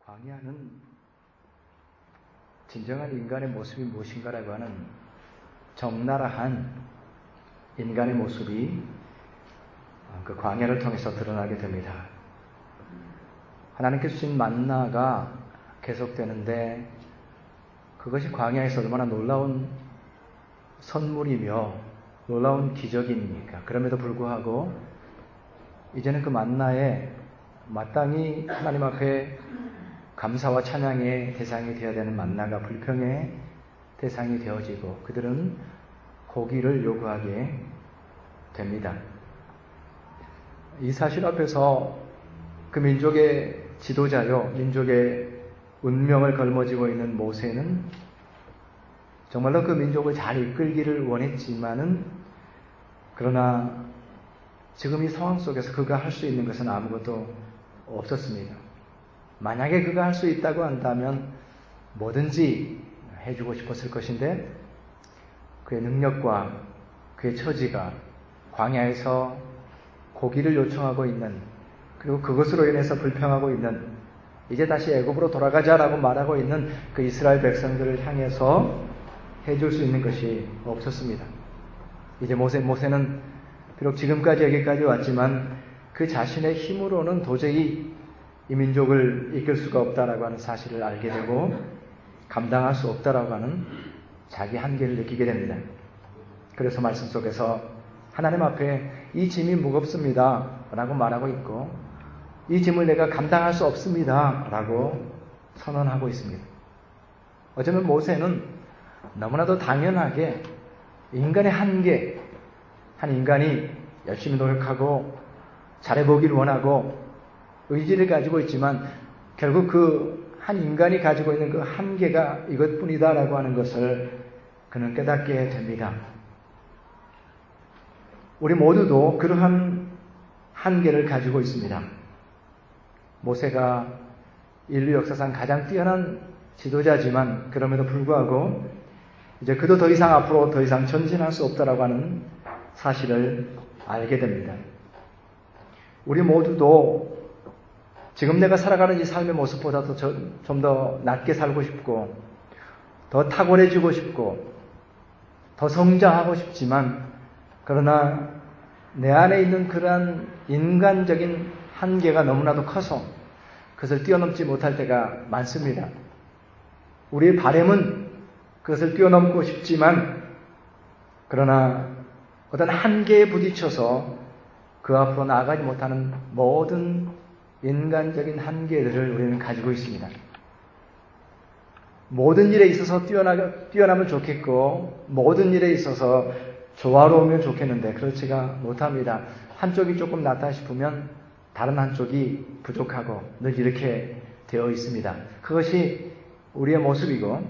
광야는 진정한 인간의 모습이 무엇인가라고 하는 적나라한 인간의 모습이 그 광야를 통해서 드러나게 됩니다. 하나님께서 주신 만나가 계속되는데 그것이 광야에서 얼마나 놀라운 선물이며 놀라운 기적입니까? 그럼에도 불구하고 이제는 그 만나에 마땅히 하나님 앞에 감사와 찬양의 대상이 되어야 되는 만나가 불평의 대상이 되어지고 그들은 고기를 요구하게 됩니다. 이 사실 앞에서 그 민족의 지도자요, 민족의 운명을 걸머쥐고 있는 모세는 정말로 그 민족을 잘 이끌기를 원했지만은 그러나 지금 이 상황 속에서 그가 할 수 있는 것은 아무것도 없었습니다. 만약에 그가 할 수 있다고 한다면 뭐든지 해주고 싶었을 것인데 그의 능력과 그의 처지가 광야에서 고기를 요청하고 있는 그리고 그것으로 인해서 불평하고 있는 이제 다시 애굽으로 돌아가자라고 말하고 있는 그 이스라엘 백성들을 향해서 해줄 수 있는 것이 없었습니다. 이제 모세는 비록 지금까지 여기까지 왔지만 그 자신의 힘으로는 도저히 이 민족을 이끌 수가 없다라고 하는 사실을 알게 되고 감당할 수 없다라고 하는 자기 한계를 느끼게 됩니다. 그래서 말씀 속에서 하나님 앞에 이 짐이 무겁습니다 라고 말하고 있고 이 짐을 내가 감당할 수 없습니다 라고 선언하고 있습니다. 어쩌면 모세는 너무나도 당연하게 인간의 한계, 한 인간이 열심히 노력하고 잘해보기를 원하고 의지를 가지고 있지만 결국 그 한 인간이 가지고 있는 그 한계가 이것뿐이다라고 하는 것을 그는 깨닫게 됩니다. 우리 모두도 그러한 한계를 가지고 있습니다. 모세가 인류 역사상 가장 뛰어난 지도자지만 그럼에도 불구하고 이제 그도 더 이상 앞으로 더 이상 전진할 수 없다라고 하는 사실을 알게 됩니다. 우리 모두도 지금 내가 살아가는 이 삶의 모습보다도 좀 더 낮게 살고 싶고 더 탁월해지고 싶고 더 성장하고 싶지만 그러나 내 안에 있는 그러한 인간적인 한계가 너무나도 커서 그것을 뛰어넘지 못할 때가 많습니다. 우리의 바람은 그것을 뛰어넘고 싶지만 그러나 어떤 한계에 부딪혀서 그 앞으로 나아가지 못하는 모든 인간적인 한계들을 우리는 가지고 있습니다. 모든 일에 있어서 뛰어나면 좋겠고 모든 일에 있어서 조화로우면 좋겠는데 그렇지가 못합니다. 한쪽이 조금 낫다 싶으면 다른 한쪽이 부족하고 늘 이렇게 되어 있습니다. 그것이 우리의 모습이고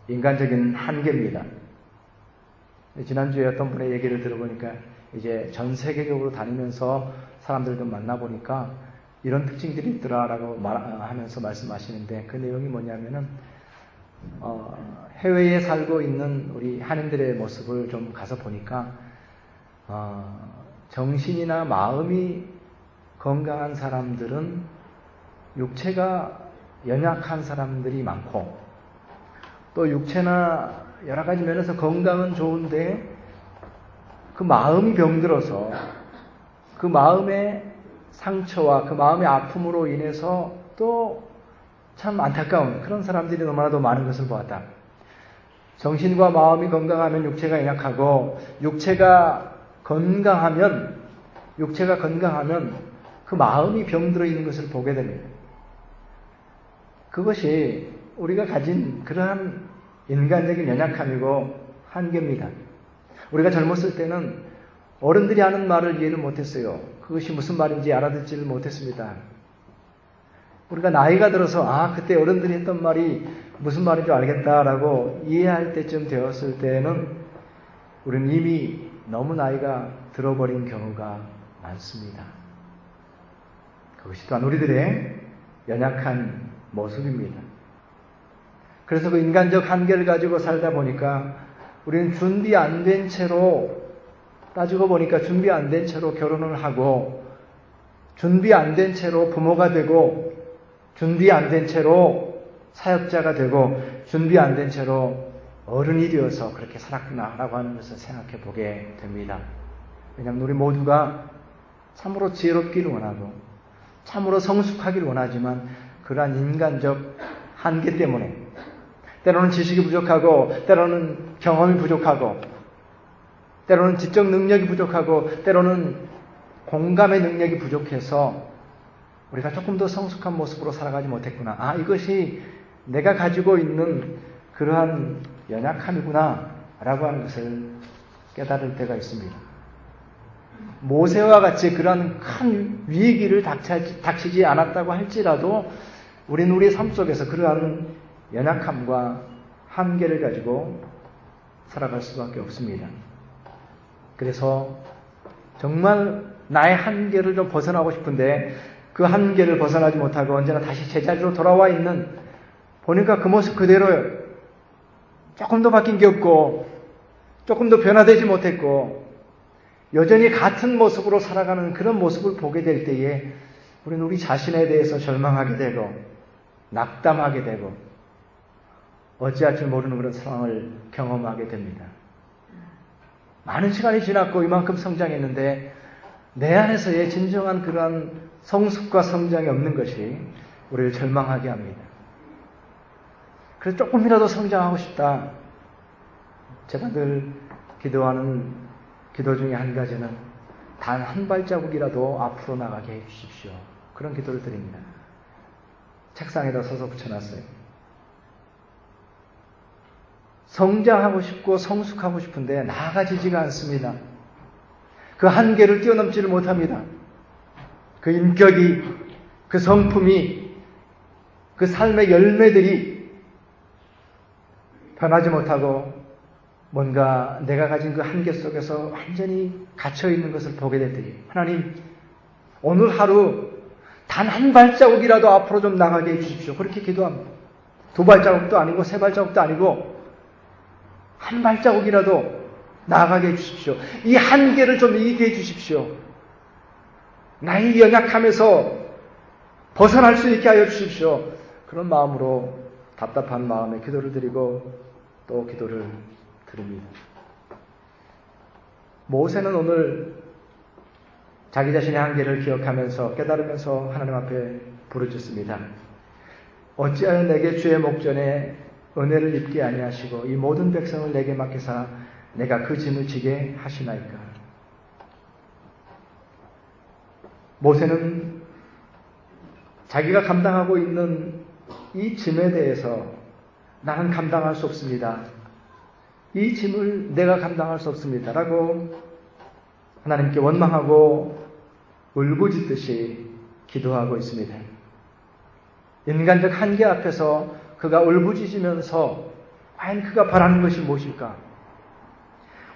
인간적인 한계입니다. 지난주에 어떤 분의 얘기를 들어보니까 이제 전 세계적으로 다니면서 사람들도 만나보니까 이런 특징들이 있더라라고 하면서 말씀하시는데 그 내용이 뭐냐면은 해외에 살고 있는 우리 한인들의 모습을 좀 가서 보니까 정신이나 마음이 건강한 사람들은 육체가 연약한 사람들이 많고 또 육체나 여러 가지 면에서 건강은 좋은데 그 마음이 병들어서 그 마음의 상처와 그 마음의 아픔으로 인해서 또 참 안타까운 그런 사람들이 너무나도 많은 것을 보았다. 정신과 마음이 건강하면 육체가 연약하고 육체가 건강하면 그 마음이 병들어 있는 것을 보게 됩니다. 그것이 우리가 가진 그러한 인간적인 연약함이고 한계입니다. 우리가 젊었을 때는 어른들이 하는 말을 이해를 못했어요. 그것이 무슨 말인지 알아듣지를 못했습니다. 우리가 나이가 들어서 그때 어른들이 했던 말이 무슨 말인 줄 알겠다라고 이해할 때쯤 되었을 때는 우리는 이미 너무 나이가 들어버린 경우가 많습니다. 그것이 또한 우리들의 연약한 모습입니다. 그래서 그 인간적 한계를 가지고 살다 보니까 우리는 준비 안 된 채로 따지고 보니까 준비 안 된 채로 결혼을 하고 준비 안 된 채로 부모가 되고 준비 안 된 채로 사역자가 되고 준비 안 된 채로 어른이 되어서 그렇게 살았구나라고 하는 것을 생각해 보게 됩니다. 왜냐하면 우리 모두가 참으로 지혜롭기를 원하고 참으로 성숙하기를 원하지만 그러한 인간적 한계 때문에 때로는 지식이 부족하고 때로는 경험이 부족하고 때로는 지적 능력이 부족하고 때로는 공감의 능력이 부족해서 우리가 조금 더 성숙한 모습으로 살아가지 못했구나. 이것이 내가 가지고 있는 그러한 연약함이구나 라고 하는 것을 깨달을 때가 있습니다. 모세와 같이 그러한 큰 위기를 닥치지 않았다고 할지라도 우리는 우리의 삶 속에서 그러한 연약함과 한계를 가지고 살아갈 수밖에 없습니다. 그래서 정말 나의 한계를 좀 벗어나고 싶은데 그 한계를 벗어나지 못하고 언제나 다시 제자리로 돌아와 있는, 보니까 그 모습 그대로예요. 조금도 바뀐 게 없고 조금도 변화되지 못했고 여전히 같은 모습으로 살아가는 그런 모습을 보게 될 때에 우리는 우리 자신에 대해서 절망하게 되고 낙담하게 되고 어찌할 줄 모르는 그런 상황을 경험하게 됩니다. 많은 시간이 지났고 이만큼 성장했는데 내 안에서의 진정한 그러한 성숙과 성장이 없는 것이 우리를 절망하게 합니다. 그래서 조금이라도 성장하고 싶다. 제가 늘 기도하는 기도 중에 한 가지는 단 한 발자국이라도 앞으로 나가게 해 주십시오. 그런 기도를 드립니다. 책상에다 써서 붙여놨어요. 성장하고 싶고 성숙하고 싶은데 나아가지지가 않습니다. 그 한계를 뛰어넘지를 못합니다. 그 인격이, 그 성품이, 그 삶의 열매들이 변하지 못하고 뭔가 내가 가진 그 한계 속에서 완전히 갇혀있는 것을 보게 될 때, 하나님, 오늘 하루 단 한 발자국이라도 앞으로 좀 나가게 해주십시오. 그렇게 기도합니다. 2발자국도 아니고 3발자국도 아니고 한 발자국이라도 나아가게 해주십시오. 이 한계를 좀 이기게 해주십시오. 나의 연약함에서 벗어날 수 있게 하여 주십시오. 그런 마음으로 답답한 마음에 기도를 드리고 또 기도를 드립니다. 모세는 오늘 자기 자신의 한계를 기억하면서 깨달으면서 하나님 앞에 부르짖습니다. 어찌하여 내게 주의 목전에 은혜를 입게 아니하시고 이 모든 백성을 내게 맡기사 내가 그 짐을 지게 하시나이까. 모세는 자기가 감당하고 있는 이 짐에 대해서 나는 감당할 수 없습니다. 이 짐을 내가 감당할 수 없습니다. 라고 하나님께 원망하고 울부짖듯이 기도하고 있습니다. 인간적 한계 앞에서 그가 울부짖으면서 과연 그가 바라는 것이 무엇일까?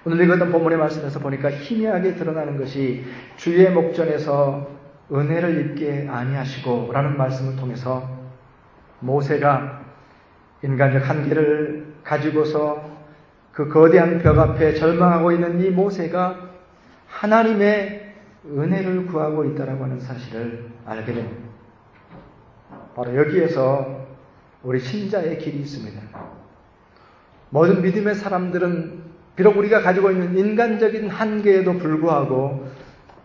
오늘 읽었던 본문의 말씀에서 보니까 희미하게 드러나는 것이 주의 목전에서 은혜를 입게 아니하시고 라는 말씀을 통해서 모세가 인간적 한계를 가지고서 그 거대한 벽 앞에 절망하고 있는 이 모세가 하나님의 은혜를 구하고 있다라고 하는 사실을 알게 됩니다. 바로 여기에서 우리 신자의 길이 있습니다. 모든 믿음의 사람들은 비록 우리가 가지고 있는 인간적인 한계에도 불구하고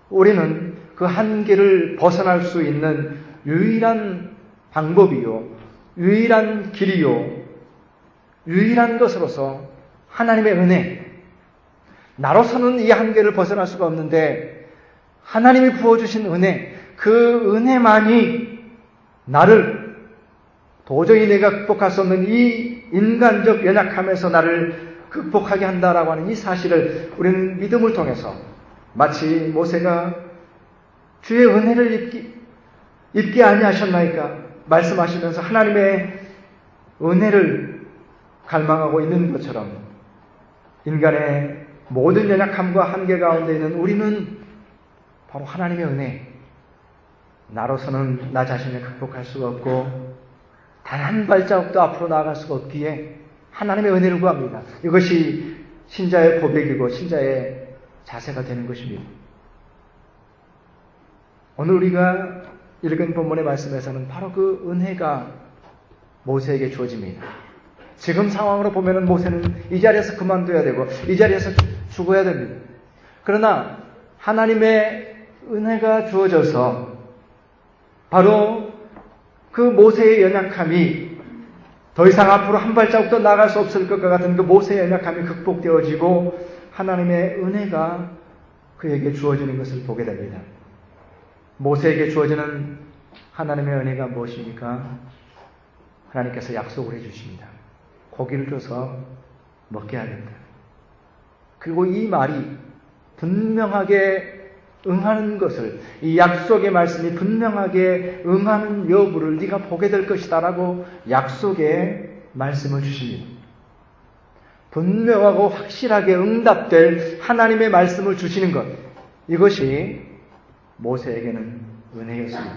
우리는 그 한계를 벗어날 수 있는 유일한 방법이요, 유일한 길이요, 유일한 것으로서 하나님의 은혜, 나로서는 이 한계를 벗어날 수가 없는데 하나님이 부어주신 은혜, 그 은혜만이 나를 도저히 내가 극복할 수 없는 이 인간적 연약함에서 나를 극복하게 한다라고 하는 이 사실을 우리는 믿음을 통해서 마치 모세가 주의 은혜를 입게 아니하셨나이까 말씀하시면서 하나님의 은혜를 갈망하고 있는 것처럼 인간의 모든 연약함과 한계 가운데 있는 우리는 바로 하나님의 은혜, 나로서는 나 자신을 극복할 수가 없고 단 한 발자국도 앞으로 나아갈 수가 없기에 하나님의 은혜를 구합니다. 이것이 신자의 고백이고 신자의 자세가 되는 것입니다. 오늘 우리가 읽은 본문의 말씀에서는 바로 그 은혜가 모세에게 주어집니다. 지금 상황으로 보면은 모세는 이 자리에서 그만둬야 되고 이 자리에서 죽어야 됩니다. 그러나 하나님의 은혜가 주어져서 바로 그 모세의 연약함이 더 이상 앞으로 한 발자국도 나갈 수 없을 것과 같은 그 모세의 연약함이 극복되어지고 하나님의 은혜가 그에게 주어지는 것을 보게 됩니다. 모세에게 주어지는 하나님의 은혜가 무엇입니까? 하나님께서 약속을 해주십니다. 고기를 줘서 먹게 하겠다. 그리고 이 말이 분명하게 응하는 것을, 이 약속의 말씀이 분명하게 응하는 여부를 네가 보게 될 것이다 라고 약속의 말씀을 주십니다. 분명하고 확실하게 응답될 하나님의 말씀을 주시는 것, 이것이 모세에게는 은혜였습니다.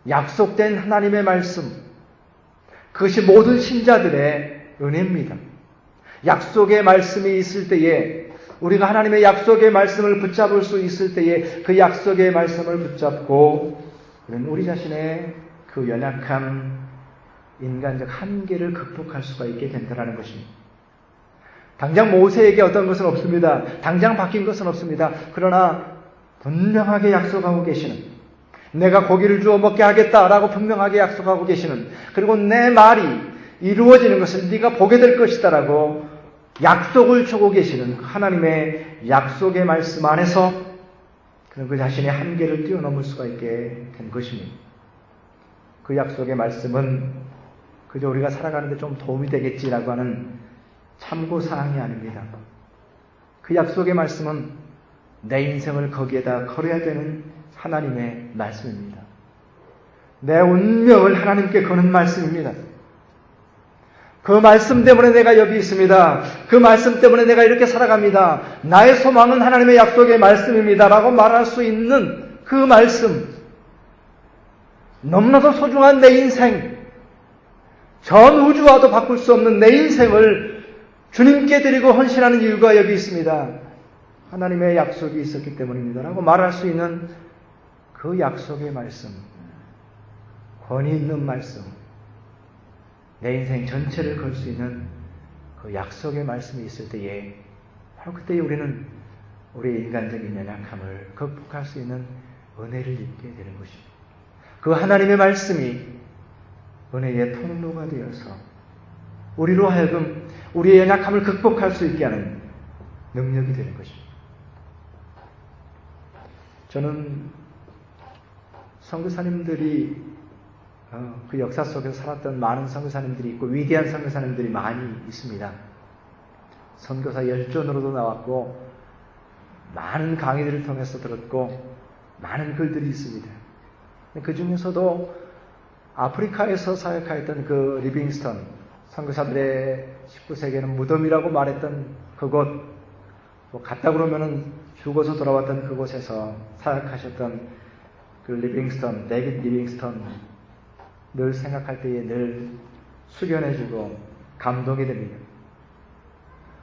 약속된 하나님의 말씀, 그것이 모든 신자들의 은혜입니다. 약속의 말씀이 있을 때에, 우리가 하나님의 약속의 말씀을 붙잡을 수 있을 때에 그 약속의 말씀을 붙잡고 우리 자신의 그 연약한 인간적 한계를 극복할 수가 있게 된다는 것입니다. 당장 모세에게 어떤 것은 없습니다. 당장 바뀐 것은 없습니다. 그러나 분명하게 약속하고 계시는, 내가 고기를 주어 먹게 하겠다라고 분명하게 약속하고 계시는, 그리고 내 말이 이루어지는 것을 네가 보게 될 것이다라고 약속을 주고 계시는 하나님의 약속의 말씀 안에서 그는 그 자신의 한계를 뛰어넘을 수가 있게 된 것입니다. 그 약속의 말씀은 그저 우리가 살아가는데 좀 도움이 되겠지라고 하는 참고사항이 아닙니다. 그 약속의 말씀은 내 인생을 거기에다 걸어야 되는 하나님의 말씀입니다. 내 운명을 하나님께 거는 말씀입니다. 그 말씀 때문에 내가 여기 있습니다. 그 말씀 때문에 내가 이렇게 살아갑니다. 나의 소망은 하나님의 약속의 말씀입니다. 라고 말할 수 있는 그 말씀. 너무나도 소중한 내 인생, 전 우주와도 바꿀 수 없는 내 인생을 주님께 드리고 헌신하는 이유가 여기 있습니다. 하나님의 약속이 있었기 때문입니다. 라고 말할 수 있는 그 약속의 말씀, 권위 있는 말씀, 내 인생 전체를 걸 수 있는 그 약속의 말씀이 있을 때에 바로 그때에 우리는 우리의 인간적인 연약함을 극복할 수 있는 은혜를 입게 되는 것입니다. 그 하나님의 말씀이 은혜의 통로가 되어서 우리로 하여금 우리의 연약함을 극복할 수 있게 하는 능력이 되는 것입니다. 저는 선교사님들이 그 역사 속에서 살았던 많은 선교사님들이 있고 위대한 선교사님들이 많이 있습니다. 선교사 열전으로도 나왔고 많은 강의들을 통해서 들었고 많은 글들이 있습니다. 그 중에서도 아프리카에서 사역하였던 그 리빙스턴, 선교사들의 19세기에는 무덤이라고 말했던 그곳, 갔다 그러면은 죽어서 돌아왔던 그곳에서 사역하셨던 그 리빙스턴, 데이빗 리빙스턴, 늘 생각할 때에 늘 숙연해지고 감동이 됩니다.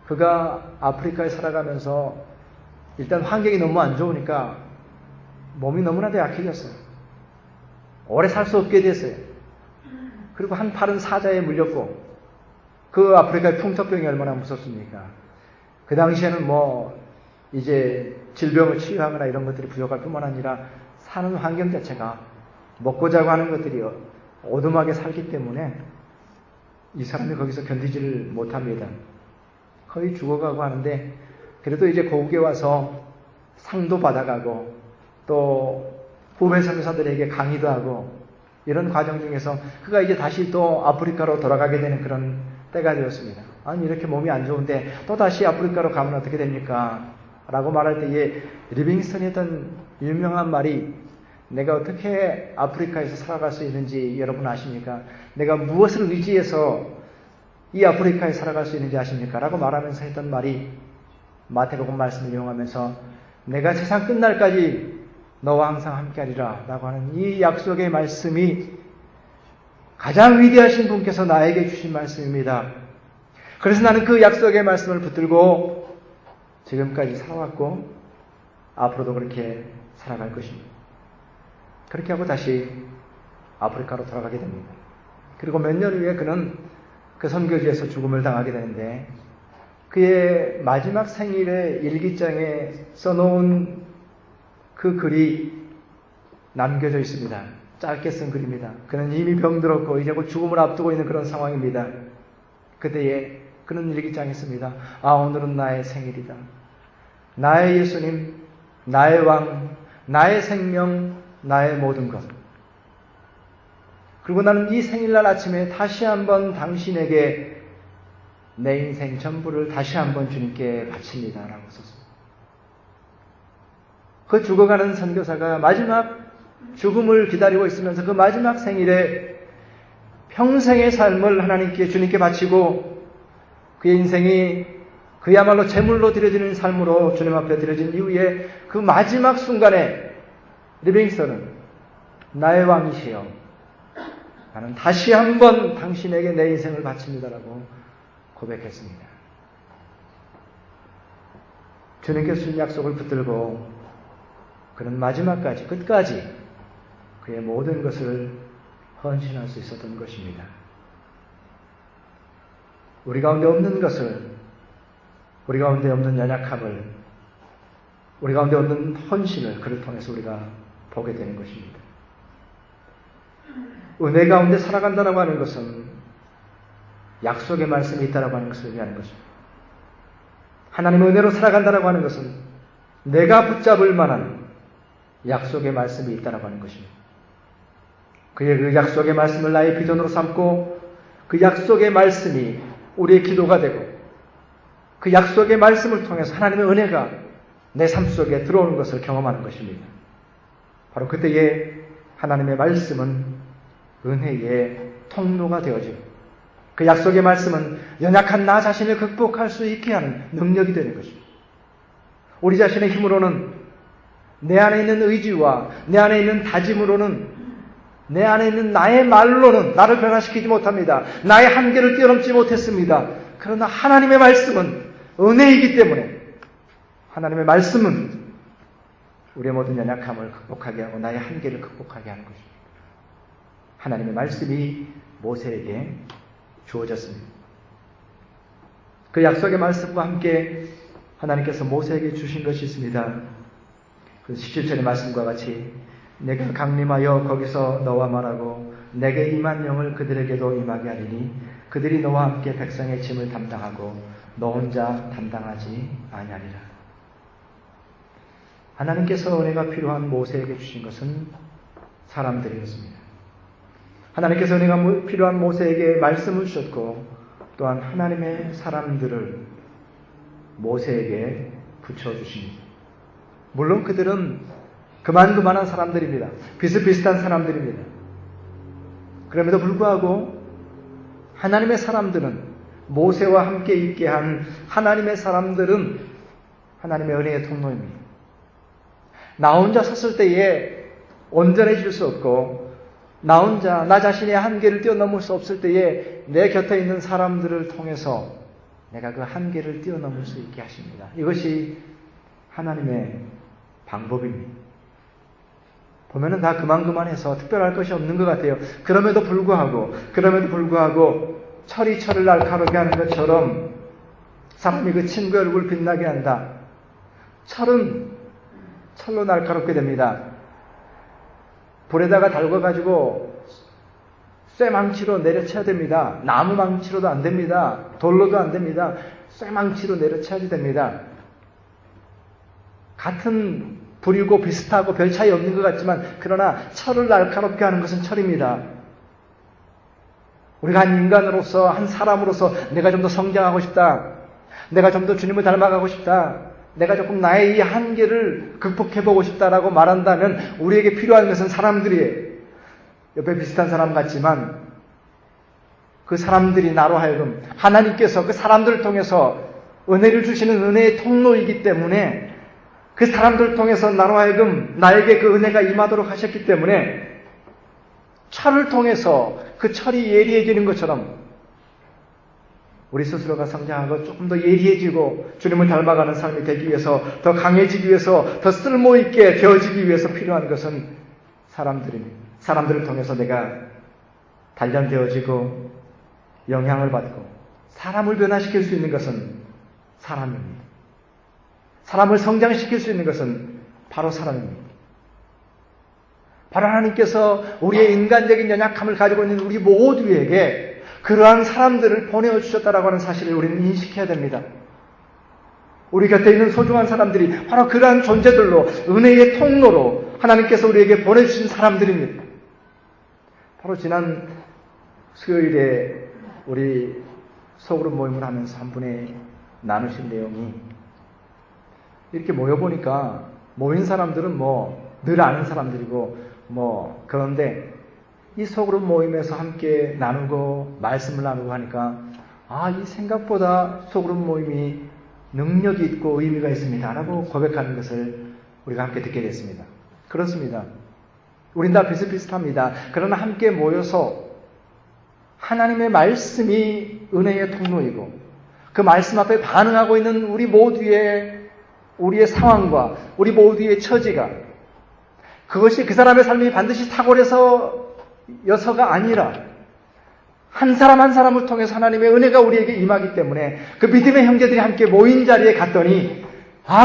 그가 아프리카에 살아가면서 일단 환경이 너무 안 좋으니까 몸이 너무나도 약해졌어요. 오래 살 수 없게 됐어요. 그리고 한 팔은 사자에 물렸고, 그 아프리카의 풍토병이 얼마나 무섭습니까? 그 당시에는 이제 질병을 치유하거나 이런 것들이 부족할 뿐만 아니라 사는 환경 자체가 먹고 자고 하는 것들이 오두막에 살기 때문에 이 사람이 거기서 견디지를 못합니다. 거의 죽어가고 하는데, 그래도 이제 고국에 와서 상도 받아가고 또 후배 선교사들에게 강의도 하고 이런 과정 중에서 그가 이제 다시 또 아프리카로 돌아가게 되는 그런 때가 되었습니다. 아니, 이렇게 몸이 안 좋은데 또 다시 아프리카로 가면 어떻게 됩니까? 라고 말할 때에 리빙스턴이 했던 유명한 말이, 내가 어떻게 아프리카에서 살아갈 수 있는지 여러분 아십니까? 내가 무엇을 의지해서 이 아프리카에 살아갈 수 있는지 아십니까? 라고 말하면서 했던 말이, 마태복음 말씀을 이용하면서 내가 세상 끝날까지 너와 항상 함께하리라 라고 하는 이 약속의 말씀이 가장 위대하신 분께서 나에게 주신 말씀입니다. 그래서 나는 그 약속의 말씀을 붙들고 지금까지 살아왔고 앞으로도 그렇게 살아갈 것입니다. 그렇게 하고 다시 아프리카로 돌아가게 됩니다. 그리고 몇 년 후에 그는 그 선교지에서 죽음을 당하게 되는데 그의 마지막 생일의 일기장에 써놓은 그 글이 남겨져 있습니다. 짧게 쓴 글입니다. 그는 이미 병들었고 이제 곧 죽음을 앞두고 있는 그런 상황입니다. 그때에 그는 일기장에 씁니다. 오늘은 나의 생일이다. 나의 예수님, 나의 왕, 나의 생명, 나의 모든 것. 그리고 나는 이 생일날 아침에 다시 한번 당신에게 내 인생 전부를 다시 한번 주님께 바칩니다. 라고 썼습니다. 그 죽어가는 선교사가 마지막 죽음을 기다리고 있으면서 그 마지막 생일에 평생의 삶을 하나님께 주님께 바치고 그의 인생이 그야말로 제물로 드려지는 삶으로 주님 앞에 드려진 이후에 그 마지막 순간에 리빙스턴은 나의 왕이시여 나는 다시 한번 당신에게 내 인생을 바칩니다라고 고백했습니다. 주님께 주신 약속을 붙들고 그는 마지막까지 끝까지 그의 모든 것을 헌신할 수 있었던 것입니다. 우리 가운데 없는 것을, 우리 가운데 없는 연약함을, 우리 가운데 없는 헌신을 그를 통해서 우리가 보게 되는 것입니다. 은혜 가운데 살아간다고 하는 것은 약속의 말씀이 있다고 하는 것을 의미하는 것입니다. 하나님의 은혜로 살아간다고 하는 것은 내가 붙잡을 만한 약속의 말씀이 있다고 하는 것입니다. 그의 그 약속의 말씀을 나의 비전으로 삼고 그 약속의 말씀이 우리의 기도가 되고 그 약속의 말씀을 통해서 하나님의 은혜가 내 삶 속에 들어오는 것을 경험하는 것입니다. 바로 그때에 하나님의 말씀은 은혜의 통로가 되어지고 그 약속의 말씀은 연약한 나 자신을 극복할 수 있게 하는 능력이 되는 것입니다. 우리 자신의 힘으로는 내 안에 있는 의지와 내 안에 있는 다짐으로는 내 안에 있는 나의 말로는 나를 변화시키지 못합니다. 나의 한계를 뛰어넘지 못했습니다. 그러나 하나님의 말씀은 은혜이기 때문에 하나님의 말씀은 우리의 모든 연약함을 극복하게 하고 나의 한계를 극복하게 하는 것입니다. 하나님의 말씀이 모세에게 주어졌습니다. 그 약속의 말씀과 함께 하나님께서 모세에게 주신 것이 있습니다. 그 17절의 말씀과 같이 내가 강림하여 거기서 너와 말하고 내게 임한 영을 그들에게도 임하게 하리니 그들이 너와 함께 백성의 짐을 담당하고 너 혼자 담당하지 아니하리라. 하나님께서 은혜가 필요한 모세에게 주신 것은 사람들이었습니다. 하나님께서 은혜가 필요한 모세에게 말씀을 주셨고 또한 하나님의 사람들을 모세에게 붙여주십니다. 물론 그들은 그만한 사람들입니다. 비슷비슷한 사람들입니다. 그럼에도 불구하고 하나님의 사람들은 모세와 함께 있게 한 하나님의 사람들은 하나님의 은혜의 통로입니다. 나 혼자 섰을 때에 온전해질 수 없고 나 혼자 나 자신의 한계를 뛰어넘을 수 없을 때에 내 곁에 있는 사람들을 통해서 내가 그 한계를 뛰어넘을 수 있게 하십니다. 이것이 하나님의 방법입니다. 보면은 다 그만해서 특별할 것이 없는 것 같아요. 그럼에도 불구하고 철이 철을 날카롭게 하는 것처럼 사람이 그 친구의 얼굴을 빛나게 한다. 철은 철로 날카롭게 됩니다. 불에다가 달궈가지고 쇠망치로 내려쳐야 됩니다. 나무 망치로도 안 됩니다. 돌로도 안 됩니다. 쇠망치로 내려쳐야지 됩니다. 같은 불이고 비슷하고 별 차이 없는 것 같지만 그러나 철을 날카롭게 하는 것은 철입니다. 우리가 한 인간으로서 한 사람으로서 내가 좀 더 성장하고 싶다. 내가 좀 더 주님을 닮아가고 싶다. 내가 조금 나의 이 한계를 극복해보고 싶다라고 말한다면 우리에게 필요한 것은 사람들이에요. 옆에 비슷한 사람 같지만 그 사람들이 나로 하여금 하나님께서 그 사람들을 통해서 은혜를 주시는 은혜의 통로이기 때문에 그 사람들을 통해서 나로 하여금 나에게 그 은혜가 임하도록 하셨기 때문에 철을 통해서 그 철이 예리해지는 것처럼 우리 스스로가 성장하고 조금 더 예리해지고 주님을 닮아가는 삶이 되기 위해서 더 강해지기 위해서 더 쓸모있게 되어지기 위해서 필요한 것은 사람들을 통해서 내가 단련되어지고 영향을 받고 사람을 변화시킬 수 있는 것은 사람입니다. 사람을 성장시킬 수 있는 것은 바로 사람입니다. 바로 하나님께서 우리의 인간적인 연약함을 가지고 있는 우리 모두에게 그러한 사람들을 보내주셨다라고 하는 사실을 우리는 인식해야 됩니다. 우리 곁에 있는 소중한 사람들이 바로 그러한 존재들로 은혜의 통로로 하나님께서 우리에게 보내주신 사람들입니다. 바로 지난 수요일에 우리 소그룹 모임을 하면서 한 분이 나누신 내용이 이렇게 모여보니까 모인 사람들은 늘 아는 사람들이고 그런데 이 소그룹 모임에서 함께 나누고 말씀을 나누고 하니까 이 생각보다 소그룹 모임이 능력이 있고 의미가 있습니다 라고 고백하는 것을 우리가 함께 듣게 됐습니다. 그렇습니다. 우린 다 비슷비슷합니다. 그러나 함께 모여서 하나님의 말씀이 은혜의 통로이고 그 말씀 앞에 반응하고 있는 우리의 상황과 우리 모두의 처지가 그것이 그 사람의 삶이 반드시 탁월해서여서가 아니라 한 사람 한 사람을 통해서 하나님의 은혜가 우리에게 임하기 때문에 그 믿음의 형제들이 함께 모인 자리에 갔더니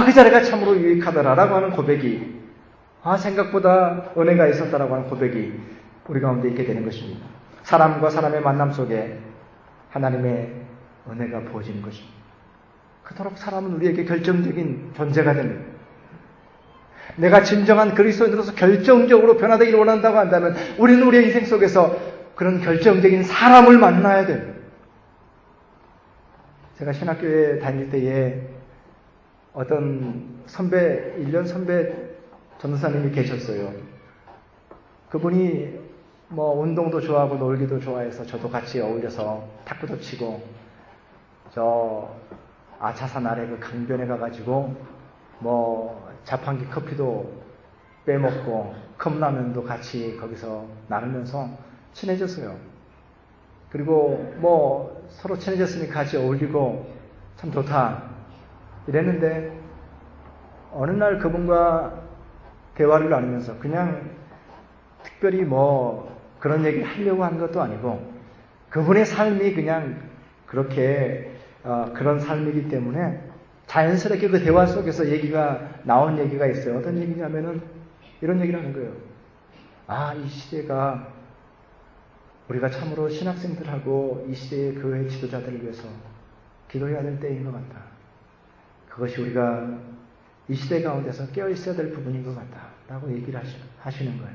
그 자리가 참으로 유익하더라라고 하는 고백이 생각보다 은혜가 있었다라고 하는 고백이 우리 가운데 있게 되는 것입니다. 사람과 사람의 만남 속에 하나님의 은혜가 부어지는 것입니다. 그토록 사람은 우리에게 결정적인 존재가 됩니다. 내가 진정한 그리스도인으로서 결정적으로 변화되기를 원한다고 한다면 우리는 우리의 인생 속에서 그런 결정적인 사람을 만나야 됩니다. 제가 신학교에 다닐 때에 어떤 1년 선배 전도사님이 계셨어요. 그분이 운동도 좋아하고 놀기도 좋아해서 저도 같이 어울려서 탁구도 치고 아차산 아래 그 강변에 가가지고 자판기 커피도 빼먹고 컵라면도 같이 거기서 나누면서 친해졌어요. 그리고 서로 친해졌으니 같이 어울리고 참 좋다 이랬는데 어느 날 그분과 대화를 나누면서 그냥 특별히 그런 얘기를 하려고 한 것도 아니고 그분의 삶이 그냥 그렇게 그런 삶이기 때문에 자연스럽게 그 대화 속에서 나온 얘기가 있어요. 어떤 얘기냐면은 이런 얘기를 하는 거예요. 이 시대가 우리가 참으로 신학생들하고 이 시대의 교회 지도자들을 위해서 기도해야 될 때인 것 같다. 그것이 우리가 이 시대 가운데서 깨어 있어야 될 부분인 것 같다. 라고 얘기를 하시는 거예요.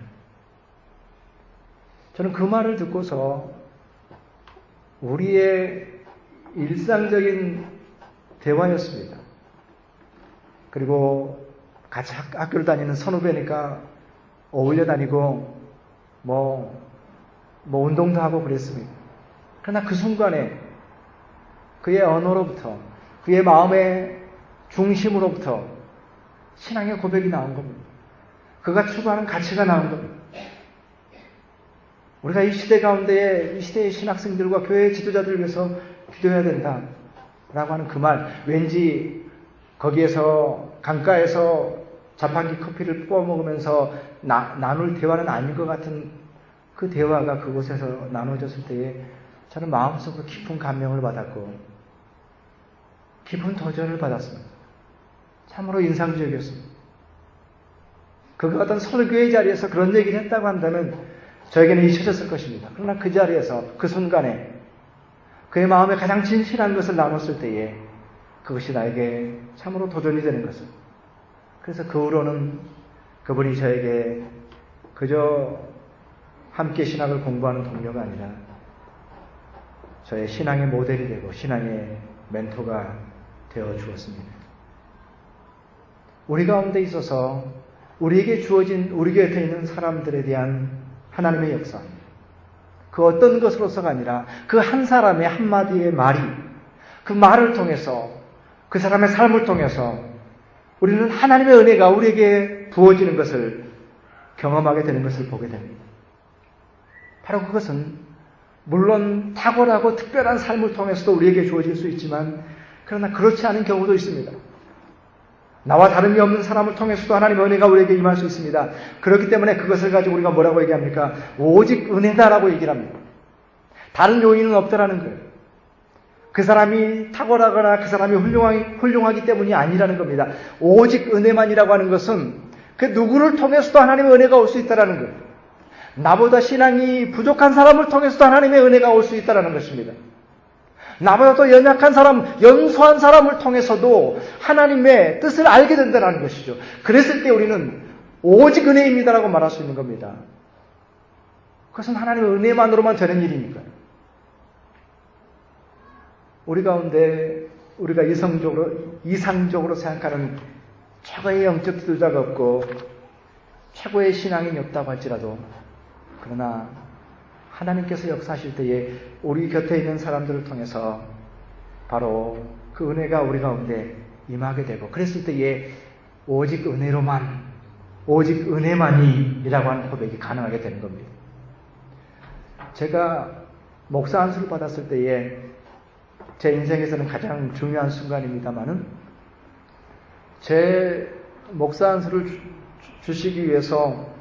저는 그 말을 듣고서 우리의 일상적인 대화였습니다. 그리고 같이 학교를 다니는 선후배니까 어울려 다니고 운동도 하고 그랬습니다. 그러나 그 순간에 그의 언어로부터 그의 마음의 중심으로부터 신앙의 고백이 나온 겁니다. 그가 추구하는 가치가 나온 겁니다. 우리가 이 시대 가운데에 이 시대의 신학생들과 교회 지도자들을 위해서 기도해야 된다 라고 하는 그 말, 왠지 거기에서 강가에서 자판기 커피를 뽑아 먹으면서 나눌 대화는 아닌 것 같은 그 대화가 그곳에서 나눠졌을 때에 저는 마음속으로 깊은 감명을 받았고 깊은 도전을 받았습니다. 참으로 인상적이었습니다. 그가 어떤 설교의 자리에서 그런 얘기를 했다고 한다면 저에게는 잊혀졌을 것입니다. 그러나 그 자리에서 그 순간에 그의 마음에 가장 진실한 것을 나눴을 때에 그것이 나에게 참으로 도전이 되는 것을. 그래서 그 후로는 그분이 저에게 그저 함께 신학을 공부하는 동료가 아니라 저의 신앙의 모델이 되고 신앙의 멘토가 되어 주었습니다. 우리 가운데 있어서 우리에게 주어진 우리 곁에 있는 사람들에 대한 하나님의 역사, 그 어떤 것으로서가 아니라 그 한 사람의 한마디의 말이 그 말을 통해서 그 사람의 삶을 통해서 우리는 하나님의 은혜가 우리에게 부어지는 것을 경험하게 되는 것을 보게 됩니다. 바로 그것은 물론 탁월하고 특별한 삶을 통해서도 우리에게 주어질 수 있지만 그러나 그렇지 않은 경우도 있습니다. 나와 다름이 없는 사람을 통해서도 하나님의 은혜가 우리에게 임할 수 있습니다. 그렇기 때문에 그것을 가지고 우리가 뭐라고 얘기합니까? 오직 은혜다라고 얘기를 합니다. 다른 요인은 없다라는 거예요. 그 사람이 탁월하거나 그 사람이 훌륭하기 때문이 아니라는 겁니다. 오직 은혜만이라고 하는 것은 그 누구를 통해서도 하나님의 은혜가 올 수 있다라는 거예요. 나보다 신앙이 부족한 사람을 통해서도 하나님의 은혜가 올 수 있다라는 것입니다. 나보다 더 연약한 사람, 연소한 사람을 통해서도 하나님의 뜻을 알게 된다는 것이죠. 그랬을 때 우리는 오직 은혜입니다라고 말할 수 있는 겁니다. 그것은 하나님의 은혜만으로만 되는 일이니까요. 우리 가운데 우리가 이상적으로 생각하는 최고의 영적 지도자가 없고 최고의 신앙인이 없다고 할지라도, 그러나 하나님께서 역사하실 때에 우리 곁에 있는 사람들을 통해서 바로 그 은혜가 우리 가운데 임하게 되고, 그랬을 때에 오직 은혜로만, 오직 은혜만이라고 하는 고백이 가능하게 되는 겁니다. 제가 목사 안수를 받았을 때에 제 인생에서는 가장 중요한 순간입니다만은, 제 목사 안수를 주시기 위해서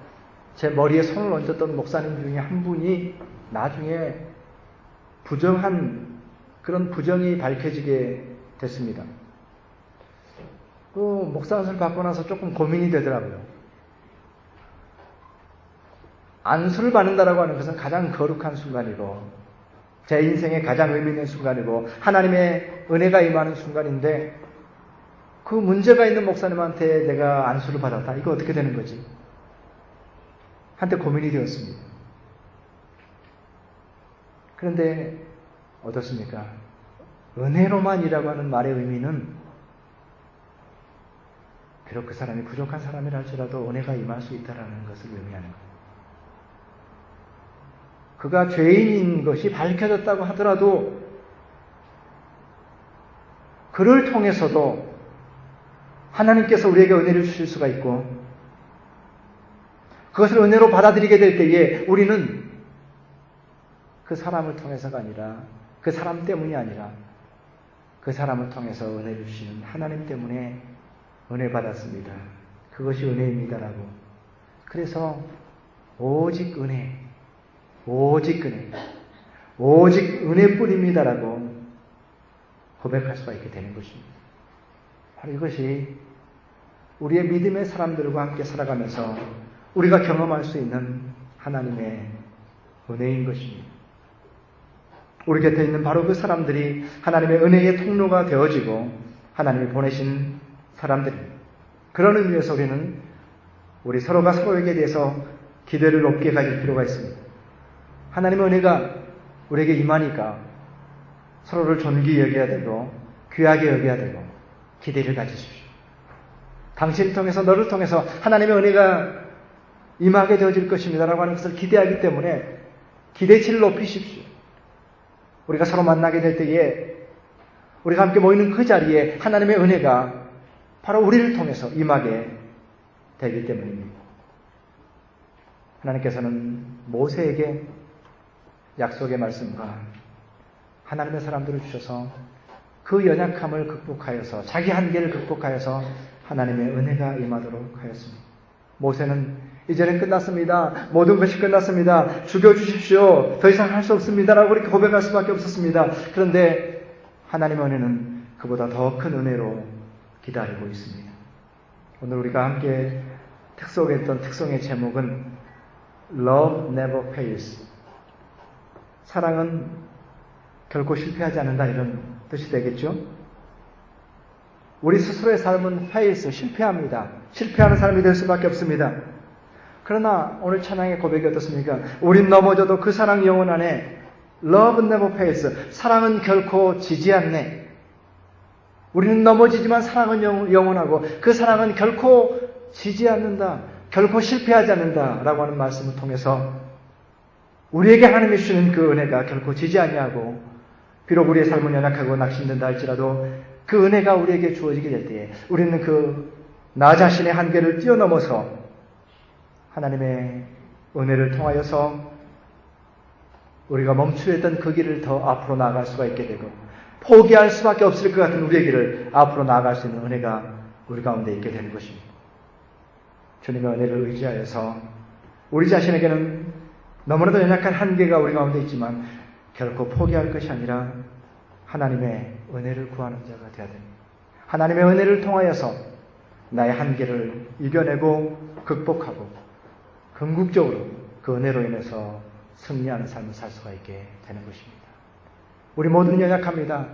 제 머리에 손을 얹었던 목사님 중에 한 분이 나중에 그런 부정이 밝혀지게 됐습니다. 그 목사 안수를 받고 나서 조금 고민이 되더라고요. 안수를 받는다라고 하는 것은 가장 거룩한 순간이고, 제 인생에 가장 의미 있는 순간이고, 하나님의 은혜가 임하는 순간인데, 그 문제가 있는 목사님한테 내가 안수를 받았다. 이거 어떻게 되는 거지? 한때 고민이 되었습니다. 그런데 어떻습니까? 은혜로만이라고 하는 말의 의미는 비록 그 사람이 부족한 사람이라 할지라도 은혜가 임할 수 있다는 것을 의미하는 거예요. 그가 죄인인 것이 밝혀졌다고 하더라도 그를 통해서도 하나님께서 우리에게 은혜를 주실 수가 있고, 그것을 은혜로 받아들이게 될 때에 우리는 그 사람을 통해서가 아니라, 그 사람 때문이 아니라 그 사람을 통해서 은혜를 주시는 하나님 때문에 은혜 받았습니다. 그것이 은혜입니다라고. 그래서 오직 은혜, 오직 은혜, 오직 은혜뿐입니다라고 고백할 수가 있게 되는 것입니다. 바로 이것이 우리의 믿음의 사람들과 함께 살아가면서 우리가 경험할 수 있는 하나님의 은혜인 것입니다. 우리 곁에 있는 바로 그 사람들이 하나님의 은혜의 통로가 되어지고 하나님이 보내신 사람들입니다. 그런 의미에서 우리는 우리 서로가 서로에게 대해서 기대를 높게 가질 필요가 있습니다. 하나님의 은혜가 우리에게 임하니까 서로를 존귀히 여겨야 되고 귀하게 여겨야 되고 기대를 가지십시오. 당신을 통해서, 너를 통해서 하나님의 은혜가 임하게 되어질 것입니다라고 하는 것을 기대하기 때문에 기대치를 높이십시오. 우리가 서로 만나게 될 때에 우리가 함께 모이는 그 자리에 하나님의 은혜가 바로 우리를 통해서 임하게 되기 때문입니다. 하나님께서는 모세에게 약속의 말씀과 하나님의 사람들을 주셔서 그 연약함을 극복하여서, 자기 한계를 극복하여서 하나님의 은혜가 임하도록 하였습니다. 모세는 이제는 끝났습니다. 모든 것이 끝났습니다. 죽여주십시오. 더 이상 할 수 없습니다. 라고 그렇게 고백할 수밖에 없었습니다. 그런데 하나님의 은혜는 그보다 더 큰 은혜로 기다리고 있습니다. 오늘 우리가 함께 특송했던 특송의 제목은 Love Never Fails. 사랑은 결코 실패하지 않는다, 이런 뜻이 되겠죠? 우리 스스로의 삶은 fails, 실패합니다. 실패하는 삶이 될 수밖에 없습니다. 그러나 오늘 찬양의 고백이 어떻습니까? 우린 넘어져도 그 사랑 영혼 안에 Love never fails. 사랑은 결코 지지 않네. 우리는 넘어지지만 사랑은 영원하고 그 사랑은 결코 지지 않는다. 결코 실패하지 않는다. 라고 하는 말씀을 통해서 우리에게 하나님이 주시는 그 은혜가 결코 지지 아니하고, 비록 우리의 삶은 연약하고 낙심된다 할지라도 그 은혜가 우리에게 주어지게 될 때에 우리는 그 나 자신의 한계를 뛰어넘어서 하나님의 은혜를 통하여서 우리가 멈추었던 그 길을 더 앞으로 나아갈 수가 있게 되고, 포기할 수밖에 없을 것 같은 우리의 길을 앞으로 나아갈 수 있는 은혜가 우리 가운데 있게 되는 것입니다. 주님의 은혜를 의지하여서 우리 자신에게는 너무나도 연약한 한계가 우리 가운데 있지만 결코 포기할 것이 아니라 하나님의 은혜를 구하는 자가 되어야 됩니다. 하나님의 은혜를 통하여서 나의 한계를 이겨내고 극복하고 궁극적으로 그 은혜로 인해서 승리하는 삶을 살 수가 있게 되는 것입니다. 우리 모두는 연약합니다.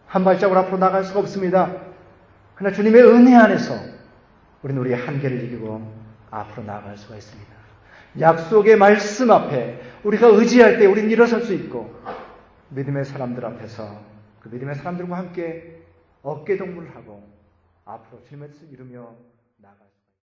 한 발자국 앞으로 나갈 수가 없습니다. 그러나 주님의 은혜 안에서 우리는 우리의 한계를 이기고 앞으로 나아갈 수가 있습니다. 약속의 말씀 앞에 우리가 의지할 때 우리는 일어설 수 있고 믿음의 사람들 앞에서 그 믿음의 사람들과 함께 어깨동무를 하고 앞으로 주님의 뜻을 이루며